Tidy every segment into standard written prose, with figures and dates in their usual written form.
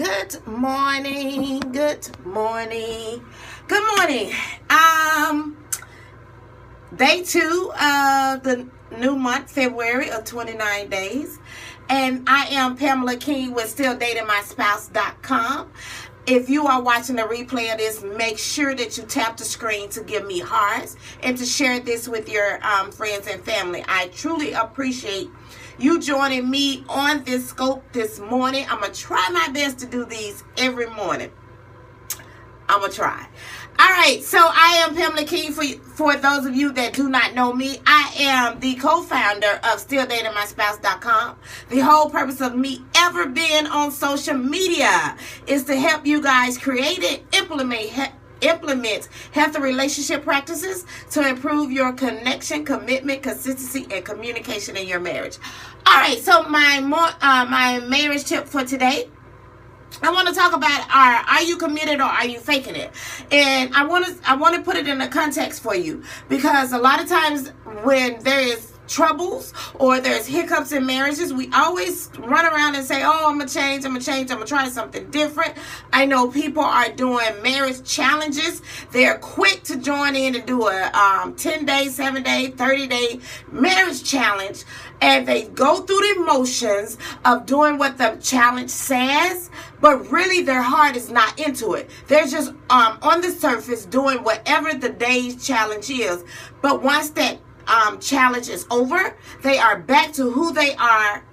Good morning. Good morning. Good morning. Day 2 of the new month, February of 29 days. And I am Pamela King with StillDatingMySpouse.com. If you are watching the replay of this, make sure that you tap the screen to give me hearts and to share this with your friends and family. I truly appreciate you joining me on this scope this morning. I'm going to try my best to do these every morning. I'm going to try. All right, so I am Pamela King. For those of you that do not know me, I am the co-founder of StillDatingMySpouse.com. The whole purpose of me ever being on social media is to help you guys create and implement healthy relationship practices to improve your connection, commitment, consistency, and communication in your marriage. All right, so my marriage tip for today, I want to talk about are you committed or are you faking it? And I want to put it in a context for you, because a lot of times when there is troubles or there's hiccups in marriages, we always run around and say, oh, I'm gonna change, I'm gonna try something different. I know people are doing marriage challenges. They're quick to join in and do a 10-day, 7-day, 30-day marriage challenge, and they go through the motions of doing what the challenge says, but really their heart is not into it. They're just on the surface doing whatever the day's challenge is, but once that challenge is over, they are back to who they are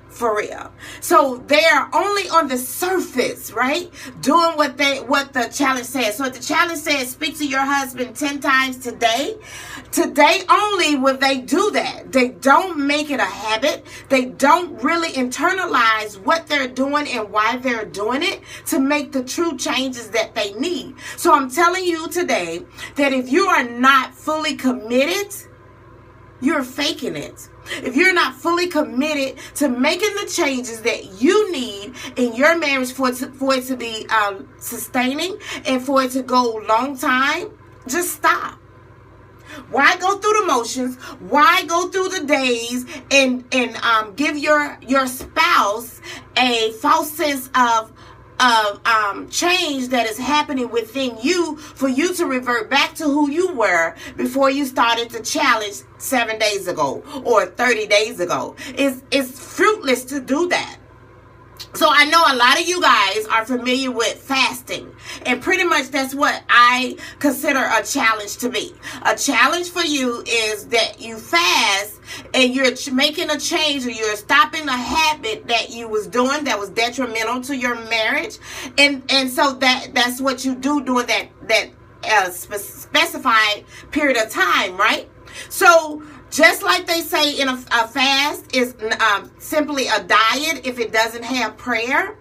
for real. So they are only on the surface, right? Doing what the challenge says. So if the challenge says speak to your husband 10 times today only will they do that. They don't make it a habit. They don't really internalize what they're doing and why they're doing it to make the true changes that they need. So I'm telling you today that if you are not fully committed, you're faking it. If you're not fully committed to making the changes that you need in your marriage for it to be sustaining and for it to go long time, just stop. Why go through the motions? Why go through the days and give your spouse a false sense of change that is happening within you for you to revert back to who you were before you started the challenge 7 days ago or 30 days ago? It's fruitless to do that. So I know a lot of you guys are familiar with fasting, and pretty much that's what I consider a challenge to be. A challenge for you is that you fast and you're making a change, or you're stopping a habit that you was doing that was detrimental to your marriage, and so that's what you do during that specified period of time, right? So just like they say in a fast is simply a diet if it doesn't have prayer,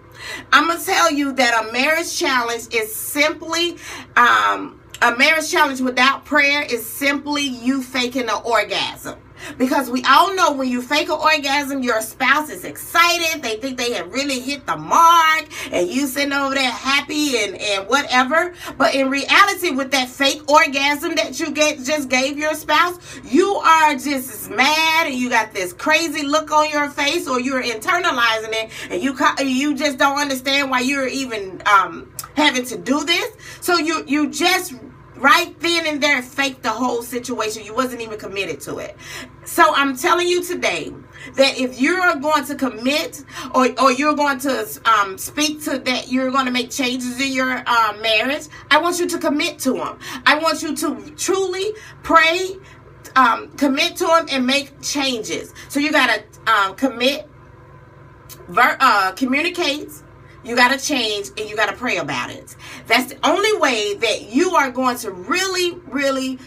I'm going to tell you that a marriage challenge is simply, a marriage challenge without prayer is simply you faking an orgasm. Because we all know when you fake an orgasm, your spouse is excited. They think they have really hit the mark, and you sitting over there happy and whatever. But in reality, with that fake orgasm that you just gave your spouse, you are just as mad, and you got this crazy look on your face, or you're internalizing it, and you just don't understand why you're even having to do this. So you just right then and there faked the whole situation. You wasn't even committed to it. So I'm telling you today that if you're going to commit or you're going to speak to that, you're going to make changes in your marriage, I want you to commit to them. I want you to truly pray, commit to them, and make changes. So you got to commit, communicate, you got to change, and you got to pray about it. That's the only way that you are going to really, really,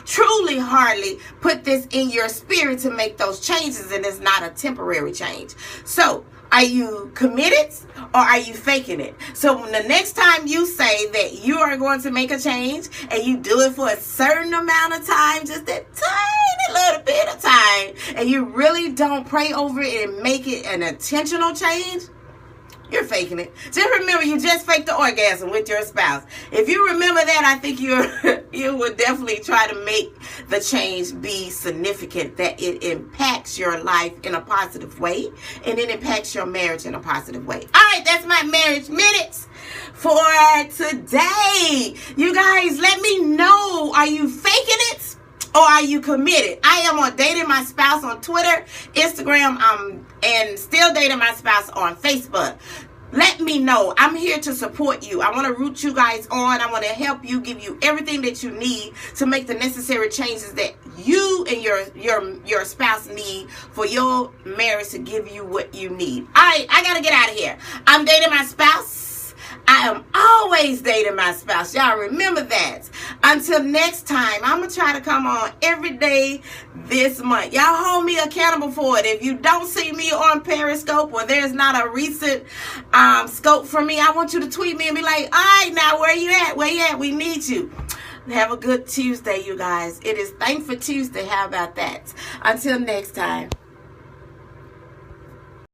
truly, hardly put this in your spirit to make those changes, and it's not a temporary change. So, are you committed or are you faking it? So, the next time you say that you are going to make a change and you do it for a certain amount of time, just a tiny little bit of time, and you really don't pray over it and make it an intentional change, You're faking it. Just remember, you just faked the orgasm with your spouse. If you remember that, I think you would definitely try to make the change be significant, that it impacts your life in a positive way, and it impacts your marriage in a positive way. All right, that's my marriage minutes for today. You guys, let me know, are you faking it or are you committed? I am on Dating My Spouse on Twitter, Instagram, and Still Dating My Spouse on Facebook. Let me know. I'm here to support you. I want to root you guys on. I want to help you, give you everything that you need to make the necessary changes that you and your spouse need for your marriage to give you what you need. All right, I got to get out of here. I'm dating my spouse. I am always dating my spouse. Y'all remember that. Until next time, I'm going to try to come on every day this month. Y'all hold me accountable for it. If you don't see me on Periscope or there's not a recent scope for me, I want you to tweet me and be like, all right, now where you at? Where you at? We need you. Have a good Tuesday, you guys. It is Thankful Tuesday. How about that? Until next time.